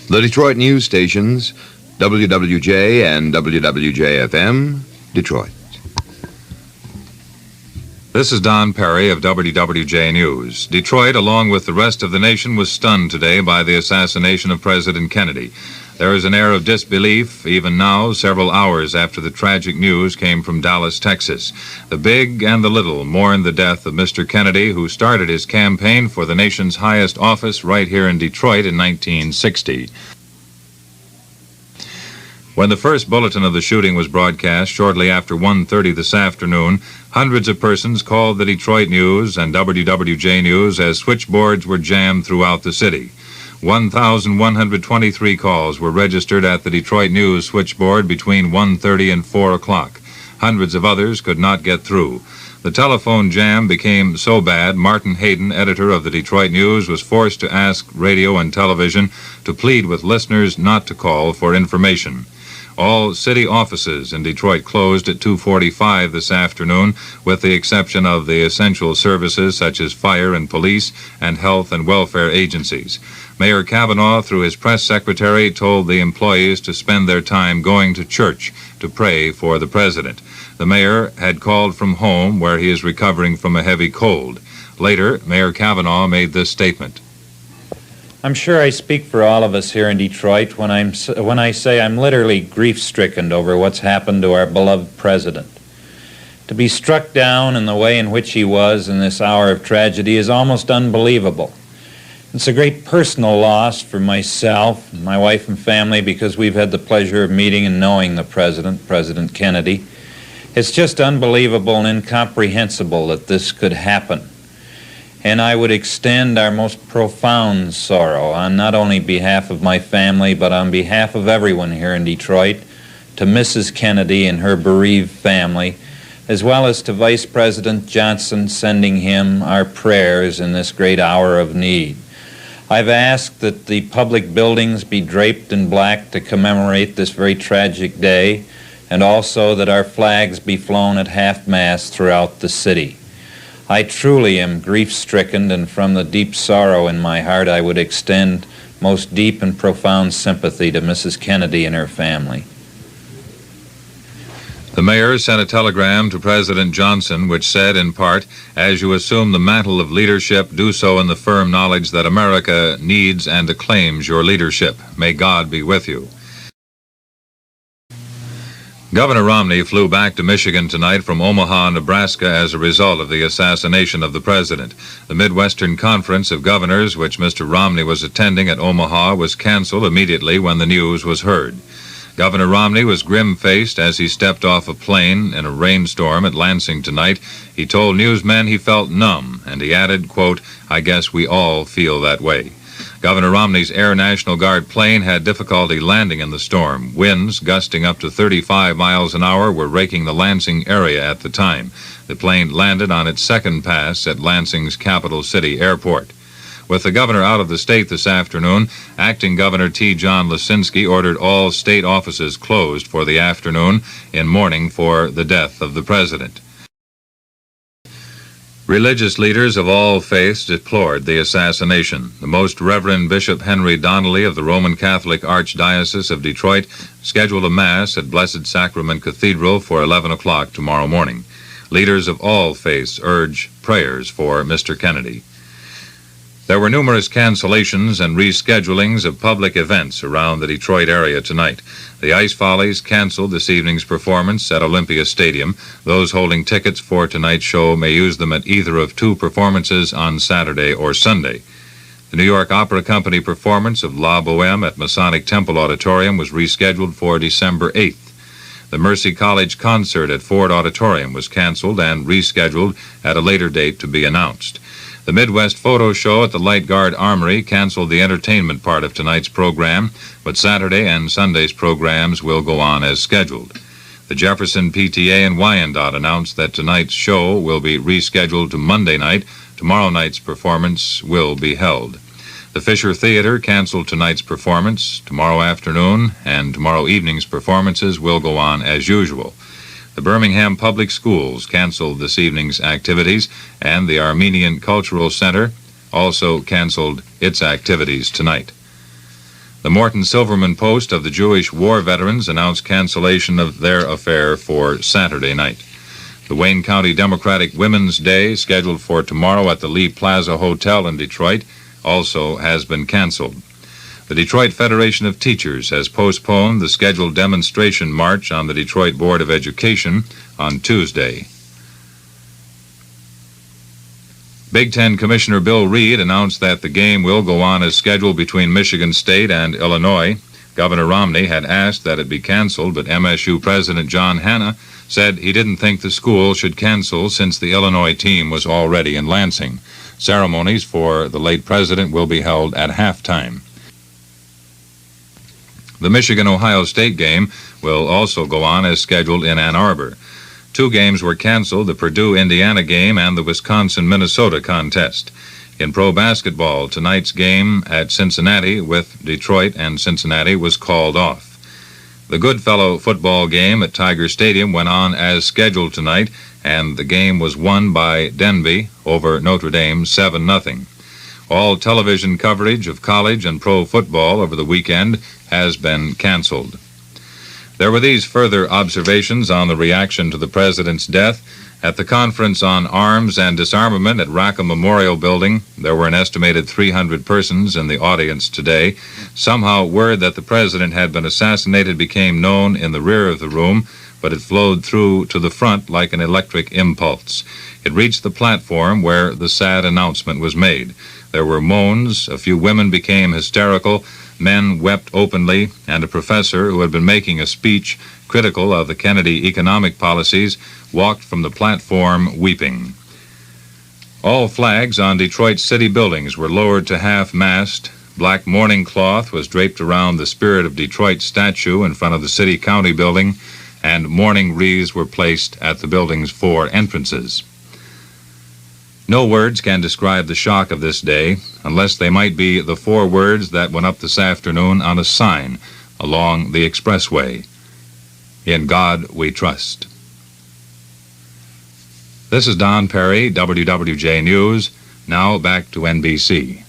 The Detroit news stations, WWJ and WWJ FM, Detroit. This is Don Perry of WWJ News. Detroit, along with the rest of the nation, was stunned today by the assassination of President Kennedy. There is an air of disbelief, even now, several hours after the tragic news came from Dallas, Texas. The big and the little mourn the death of Mr. Kennedy, who started his campaign for the nation's highest office right here in Detroit in 1960. When the first bulletin of the shooting was broadcast shortly after 1:30 this afternoon, hundreds of persons called the Detroit News and WWJ News as switchboards were jammed throughout the city. 1,123 calls were registered at the Detroit News switchboard between 1:30 and 4 o'clock. Hundreds of others could not get through. The telephone jam became so bad, Martin Hayden, editor of the Detroit News, was forced to ask radio and television to plead with listeners not to call for information. All city offices in Detroit closed at 2:45 this afternoon, with the exception of the essential services such as fire and police and health and welfare agencies. Mayor Kavanaugh, through his press secretary, told the employees to spend their time going to church to pray for the president. The mayor had called from home, where he is recovering from a heavy cold. Later, Mayor Kavanaugh made this statement. I'm sure I speak for all of us here in Detroit when I say I'm literally grief-stricken over what's happened to our beloved president. To be struck down in the way in which he was in this hour of tragedy is almost unbelievable. It's a great personal loss for myself, my wife and family, because we've had the pleasure of meeting and knowing the president, President Kennedy. It's just unbelievable and incomprehensible that this could happen. And I would extend our most profound sorrow on not only behalf of my family, but on behalf of everyone here in Detroit, to Mrs. Kennedy and her bereaved family, as well as to Vice President Johnson, sending him our prayers in this great hour of need. I've asked that the public buildings be draped in black to commemorate this very tragic day, and also that our flags be flown at half-mast throughout the city. I truly am grief-stricken, and from the deep sorrow in my heart, I would extend most deep and profound sympathy to Mrs. Kennedy and her family. The mayor sent a telegram to President Johnson which said, in part, "As you assume the mantle of leadership, do so in the firm knowledge that America needs and acclaims your leadership. May God be with you." Governor Romney flew back to Michigan tonight from Omaha, Nebraska, as a result of the assassination of the president. The Midwestern Conference of Governors, which Mr. Romney was attending at Omaha, was canceled immediately when the news was heard. Governor Romney was grim-faced as he stepped off a plane in a rainstorm at Lansing tonight. He told newsmen he felt numb, and he added, quote, "I guess we all feel that way." Governor Romney's Air National Guard plane had difficulty landing in the storm. Winds gusting up to 35 miles an hour were raking the Lansing area at the time. The plane landed on its second pass at Lansing's capital city airport. With the governor out of the state this afternoon, Acting Governor T. John Lisinski ordered all state offices closed for the afternoon in mourning for the death of the president. Religious leaders of all faiths deplored the assassination. The Most Reverend Bishop Henry Donnelly of the Roman Catholic Archdiocese of Detroit scheduled a Mass at Blessed Sacrament Cathedral for 11 o'clock tomorrow morning. Leaders of all faiths urge prayers for Mr. Kennedy. There were numerous cancellations and reschedulings of public events around the Detroit area tonight. The Ice Follies canceled this evening's performance at Olympia Stadium. Those holding tickets for tonight's show may use them at either of two performances on Saturday or Sunday. The New York Opera Company performance of La Boheme at Masonic Temple Auditorium was rescheduled for December 8th. The Mercy College concert at Ford Auditorium was canceled and rescheduled at a later date to be announced. The Midwest Photo Show at the Light Guard Armory canceled the entertainment part of tonight's program, but Saturday and Sunday's programs will go on as scheduled. The Jefferson PTA and Wyandotte announced that tonight's show will be rescheduled to Monday night. Tomorrow night's performance will be held. The Fisher Theater canceled tonight's performance. Tomorrow afternoon and tomorrow evening's performances will go on as usual. The Birmingham Public Schools canceled this evening's activities, and the Armenian Cultural Center also canceled its activities tonight. The Morton Silverman Post of the Jewish War Veterans announced cancellation of their affair for Saturday night. The Wayne County Democratic Women's Day, scheduled for tomorrow at the Lee Plaza Hotel in Detroit, also has been canceled. The Detroit Federation of Teachers has postponed the scheduled demonstration march on the Detroit Board of Education on Tuesday. Big Ten Commissioner Bill Reed announced that the game will go on as scheduled between Michigan State and Illinois. Governor Romney had asked that it be canceled, but MSU President John Hanna said he didn't think the school should cancel since the Illinois team was already in Lansing. Ceremonies for the late president will be held at halftime. The Michigan-Ohio State game will also go on as scheduled in Ann Arbor. 2 games were canceled, the Purdue-Indiana game and the Wisconsin-Minnesota contest. In pro basketball, tonight's game at Cincinnati with Detroit and Cincinnati was called off. The Goodfellow football game at Tiger Stadium went on as scheduled tonight, and the game was won by Denby over Notre Dame 7-0. All television coverage of college and pro football over the weekend has been canceled. There were these further observations on the reaction to the president's death. At the Conference on Arms and Disarmament at Rackham Memorial Building, there were an estimated 300 persons in the audience today. Somehow, word that the president had been assassinated became known in the rear of the room, but it flowed through to the front like an electric impulse. It reached the platform where the sad announcement was made. There were moans, a few women became hysterical, men wept openly, and a professor who had been making a speech critical of the Kennedy economic policies walked from the platform weeping. All flags on Detroit's city buildings were lowered to half-mast. Black mourning cloth was draped around the Spirit of Detroit statue in front of the city-county building, and mourning wreaths were placed at the building's 4 entrances. No words can describe the shock of this day, unless they might be the 4 words that went up this afternoon on a sign along the expressway. In God we trust. This is Don Perry, WWJ News. Now back to NBC.